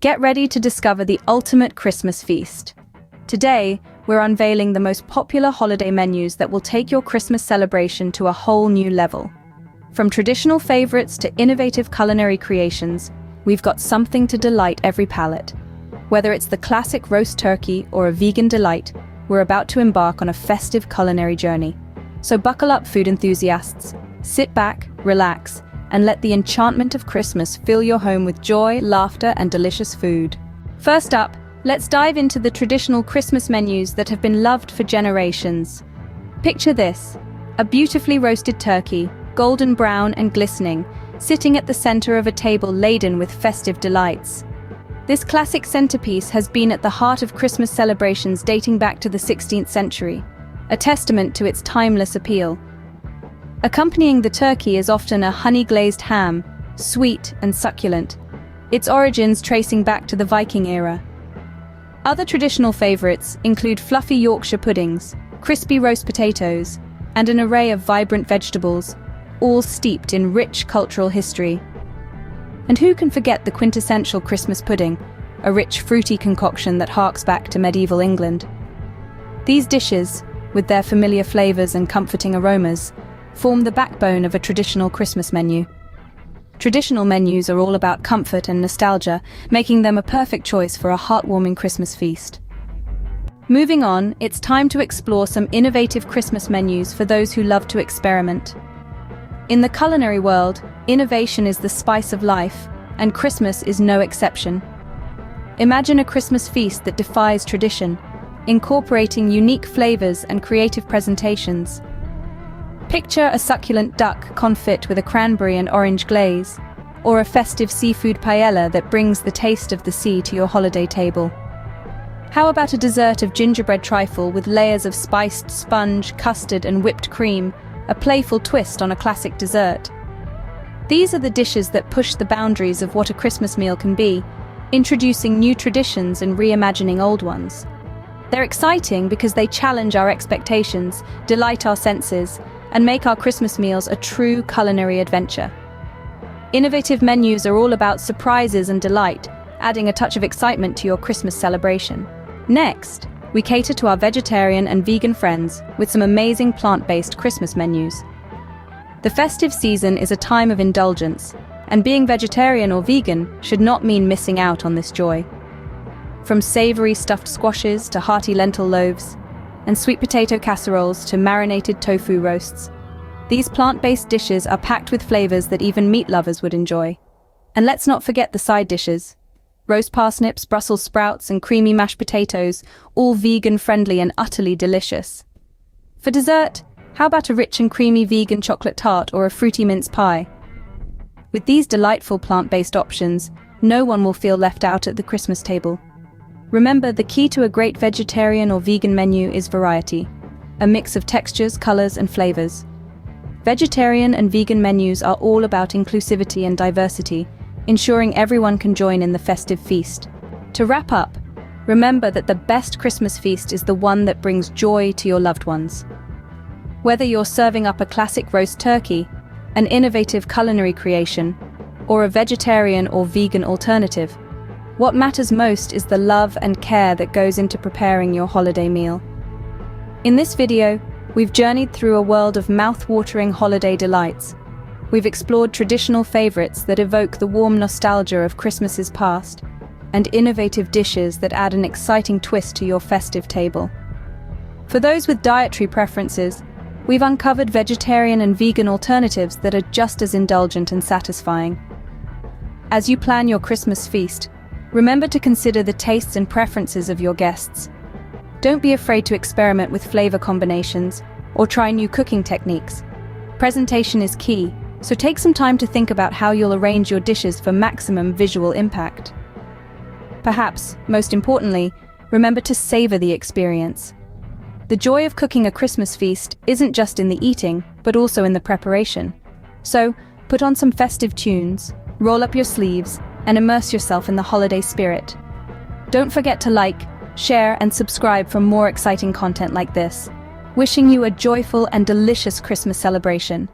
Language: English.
Get ready to discover the ultimate Christmas feast. Today, we're unveiling the most popular holiday menus that will take your Christmas celebration to a whole new level. From traditional favorites to innovative culinary creations, we've got something to delight every palate. Whether it's the classic roast turkey or a vegan delight, we're about to embark on a festive culinary journey. So buckle up, food enthusiasts. Sit back, relax, and let the enchantment of Christmas fill your home with joy, laughter, and delicious food. First up, let's dive into the traditional Christmas menus that have been loved for generations. Picture this: a beautifully roasted turkey, golden brown and glistening, sitting at the center of a table laden with festive delights. This classic centerpiece has been at the heart of Christmas celebrations dating back to the 16th century, a testament to its timeless appeal. Accompanying the turkey is often a honey-glazed ham, sweet and succulent, its origins tracing back to the Viking era. Other traditional favorites include fluffy Yorkshire puddings, crispy roast potatoes, and an array of vibrant vegetables, all steeped in rich cultural history. And who can forget the quintessential Christmas pudding, a rich fruity concoction that harks back to medieval England? These dishes, with their familiar flavors and comforting aromas, form the backbone of a traditional Christmas menu. Traditional menus are all about comfort and nostalgia, making them a perfect choice for a heartwarming Christmas feast. Moving on, it's time to explore some innovative Christmas menus for those who love to experiment. In the culinary world, innovation is the spice of life, and Christmas is no exception. Imagine a Christmas feast that defies tradition, incorporating unique flavors and creative presentations. Picture a succulent duck confit with a cranberry and orange glaze, or a festive seafood paella that brings the taste of the sea to your holiday table. How about a dessert of gingerbread trifle with layers of spiced sponge, custard, and whipped cream, a playful twist on a classic dessert? These are the dishes that push the boundaries of what a Christmas meal can be, introducing new traditions and reimagining old ones. They're exciting because they challenge our expectations, delight our senses, and make our Christmas meals a true culinary adventure. Innovative menus are all about surprises and delight, adding a touch of excitement to your Christmas celebration. Next, we cater to our vegetarian and vegan friends with some amazing plant-based Christmas menus. The festive season is a time of indulgence, and being vegetarian or vegan should not mean missing out on this joy. From savory stuffed squashes to hearty lentil loaves, and sweet potato casseroles to marinated tofu roasts, these plant-based dishes are packed with flavors that even meat lovers would enjoy. And let's not forget the side dishes: roast parsnips, Brussels sprouts, and creamy mashed potatoes, all vegan-friendly and utterly delicious. For dessert, how about a rich and creamy vegan chocolate tart or a fruity mince pie? With these delightful plant-based options, no one will feel left out at the Christmas table. Remember, the key to a great vegetarian or vegan menu is variety, a mix of textures, colors, and flavors. Vegetarian and vegan menus are all about inclusivity and diversity, ensuring everyone can join in the festive feast. To wrap up, remember that the best Christmas feast is the one that brings joy to your loved ones. Whether you're serving up a classic roast turkey, an innovative culinary creation, or a vegetarian or vegan alternative, what matters most is the love and care that goes into preparing your holiday meal. In this video, we've journeyed through a world of mouth-watering holiday delights. We've explored traditional favorites that evoke the warm nostalgia of Christmases past, and innovative dishes that add an exciting twist to your festive table. For those with dietary preferences, we've uncovered vegetarian and vegan alternatives that are just as indulgent and satisfying. As you plan your Christmas feast, remember to consider the tastes and preferences of your guests. Don't be afraid to experiment with flavor combinations or try new cooking techniques. Presentation is key, so take some time to think about how you'll arrange your dishes for maximum visual impact. Perhaps, most importantly, remember to savor the experience. The joy of cooking a Christmas feast isn't just in the eating, but also in the preparation. So, put on some festive tunes, roll up your sleeves, and immerse yourself in the holiday spirit. Don't forget to like, share, and subscribe for more exciting content like this. Wishing you a joyful and delicious Christmas celebration.